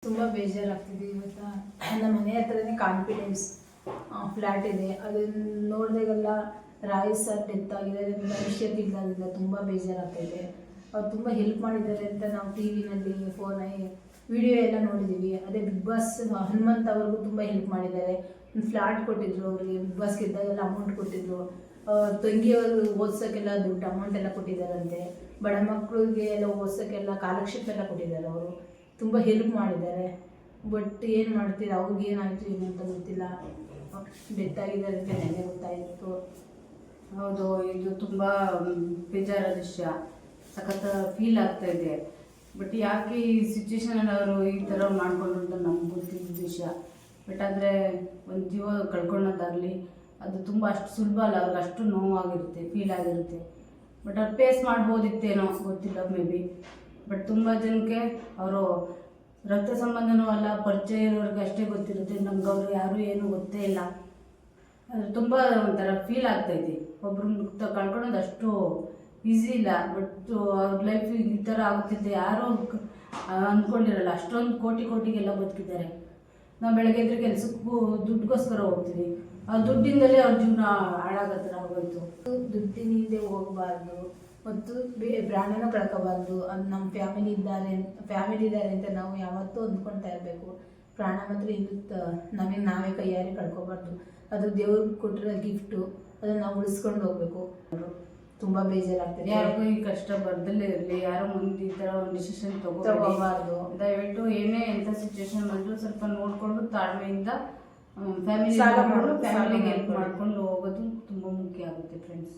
ತುಂಬ ಬೇಜಾರಾಗ್ತಿದೆ ಇವತ್ತು. ನಮ್ಮ ಮನೆ ಹತ್ರನೇ ಕಾನ್ಫಿಡೆನ್ಸ್ ಫ್ಲ್ಯಾಟ್ ಇದೆ. ಅದನ್ನು ನೋಡಿದಾಗೆಲ್ಲ ರಾಯ್ ಸರ್ ಡೆತ್ ಆಗಿದ್ದಾರೆ ಅಂತ ವಿಷಯ ತಿಳಿದಾಗಿಲ್ಲ. ತುಂಬ ಬೇಜಾರಾಗ್ತಾಯಿದೆ. ಅವ್ರು ತುಂಬ ಹೆಲ್ಪ್ ಮಾಡಿದ್ದಾರೆ ಅಂತ ನಾವು ಟಿ ವಿನಲ್ಲಿ ವಿಡಿಯೋ ಎಲ್ಲ ನೋಡಿದ್ದೀವಿ. ಅದೇ ಬಿಗ್ ಬಾಸ್ ಹನುಮಂತ್ ಅವ್ರಿಗೂ ತುಂಬ ಹೆಲ್ಪ್ ಮಾಡಿದ್ದಾರೆ. ಒಂದು ಫ್ಲ್ಯಾಟ್ ಕೊಟ್ಟಿದ್ರು ಅವರಿಗೆ. ಬಿಗ್ ಬಾಸ್ ಗೆದ್ದಾಗೆಲ್ಲ ಅಮೌಂಟ್ ಕೊಟ್ಟಿದ್ರು. ತಂಗಿಯವರು ಓದ್ಸೋಕ್ಕೆಲ್ಲ ದುಡ್ಡು ಅಮೌಂಟ್ ಎಲ್ಲ ಕೊಟ್ಟಿದ್ದಾರಂತೆ. ಬಡ ಮಕ್ಕಳಿಗೆ ಎಲ್ಲ ಓದ್ಸೋಕ್ಕೆಲ್ಲ ಸ್ಕಾಲರ್ಶಿಪ್ ಎಲ್ಲ ಕೊಟ್ಟಿದ್ದಾರೆ. ಅವರು ತುಂಬ ಹೆಲ್ಪ್ ಮಾಡಿದ್ದಾರೆ. ಬಟ್ ಏನು ಮಾಡ್ತೀರಾ, ಅವ್ರಿಗೆ ಏನಾಯಿತು ಏನು ಅಂತ ಗೊತ್ತಿಲ್ಲ. ಡೆತ್ ಆಗಿದ್ದಾರೆ ಅಂತ ನೆನ್ನೆ ಗೊತ್ತಾಯಿತು. ಹೌದು, ಇದು ತುಂಬ ಬೇಜಾರಾದ ವಿಷಯ. ಸಖತ್ ಫೀಲ್ ಆಗ್ತಾ ಇದೆ. ಬಟ್ ಯಾಕೆ ಈ ಸಿಚುವೇಶನಲ್ಲಿ ಅವರು ಈ ಥರ ಮಾಡಿಕೊಂಡ್ರು ಅಂತ ನಮ್ಗೆ ಗೊತ್ತಿದ್ದ ವಿಷಯ. ಬಟ್ ಆದರೆ ಒಂದು ಜೀವ ಕಳ್ಕೊಳ್ಳೋದಾಗಲಿ ಅದು ತುಂಬ ಅಷ್ಟು ಸುಲಭ ಅಲ್ಲ. ಅವ್ರಿಗೆ ಅಷ್ಟು ನೋವಾಗಿರುತ್ತೆ, ಫೀಲ್ ಆಗಿರುತ್ತೆ. ಬಟ್ ಅವ್ರು ಫೇಸ್ ಮಾಡ್ಬೋದಿತ್ತೇನೋ ಗೊತ್ತಿಲ್ಲ, ಮೇ ಬಿ. ಬಟ್ ತುಂಬ ಜನಕ್ಕೆ ಅವರು ರಕ್ತ ಸಂಬಂಧನೂ ಅಲ್ಲ, ಪರಿಚಯ ಇರೋರಿಗೆ ಅಷ್ಟೇ ಗೊತ್ತಿರುತ್ತೆ. ನಮ್ಗೆ ಅವರು ಯಾರೂ ಏನೂ ಗೊತ್ತೇ ಇಲ್ಲ. ಅದು ತುಂಬ ಒಂಥರ ಫೀಲ್ ಆಗ್ತೈತಿ. ಒಬ್ರನ್ನ ಕಳ್ಕೊಳ್ಳೋದು ಅಷ್ಟು ಈಸಿ ಇಲ್ಲ. ಬಟ್ ಅವ್ರ ಲೈಫ್ ಈ ಥರ ಆಗುತ್ತಿದ್ದೆ ಯಾರೂ ಅಂದ್ಕೊಂಡಿರಲ್ಲ. ಅಷ್ಟೊಂದು ಕೋಟಿಗೆಲ್ಲ ಬದುಕಿದ್ದಾರೆ. ನಾವು ಬೆಳಗ್ಗೆ ಎದ್ರೆ ಕೆಲಸಕ್ಕೂ ದುಡ್ಡುಗೋಸ್ಕರ ಹೋಗ್ತೀವಿ. ಆ ದುಡ್ಡಿಂದಲೇ ಅವ್ರ ಜೀವನ ಹಾಳಾಗೋ ಥರ ಆಗೋಯ್ತು. ದುಡ್ಡಿನ ಹಿಂದೆ ಹೋಗಬಾರ್ದು ಮತ್ತು ಪ್ರಾಣನ ಕಳ್ಕೋಬಾರ್ದು. ಅದು ನಮ್ಮ ಫ್ಯಾಮಿಲಿ ಇದ್ದಾರೆ ಅಂತ ನಾವು ಯಾವತ್ತೂ ಅಂದ್ಕೊಳ್ತಾ ಇರಬೇಕು. ಪ್ರಾಣ ಮಾತ್ರ ಇರುತ್ತೆ, ನಮಗೆ ನಾವೇ ಕೈಯಾರೆ ಕಳ್ಕೊಬಾರ್ದು. ಅದು ದೇವ್ರಿಗೆ ಕೊಟ್ಟಿರೋ ಗಿಫ್ಟು, ಅದನ್ನು ನಾವು ಉಳಿಸ್ಕೊಂಡು ಹೋಗ್ಬೇಕು. ತುಂಬ ಬೇಜಾರಾಗ್ತದೆ. ಯಾರಿಗೂ ಈ ಕಷ್ಟ ಬರ್ದಲ್ಲೇ ಇರಲಿ, ಯಾರೋ ಮುಂದೆ ಈ ಥರ ಒಂದು ಡಿಸಿಷನ್ ತಗೋಬಾರ್ದು. ದಯವಿಟ್ಟು ಏನೇ ಎಂಥ ಸಿಚುವೇಶನ್ ಬಂದರೂ ಸ್ವಲ್ಪ ನೋಡಿಕೊಂಡು ತಾಳ್ಮೆಯಿಂದ ಫ್ಯಾಮಿಲಿಗೆ ಹೆಲ್ಪ್ ಮಾಡ್ಕೊಂಡು ಹೋಗೋದು ತುಂಬ ಮುಖ್ಯ ಆಗುತ್ತೆ ಫ್ರೆಂಡ್ಸ್.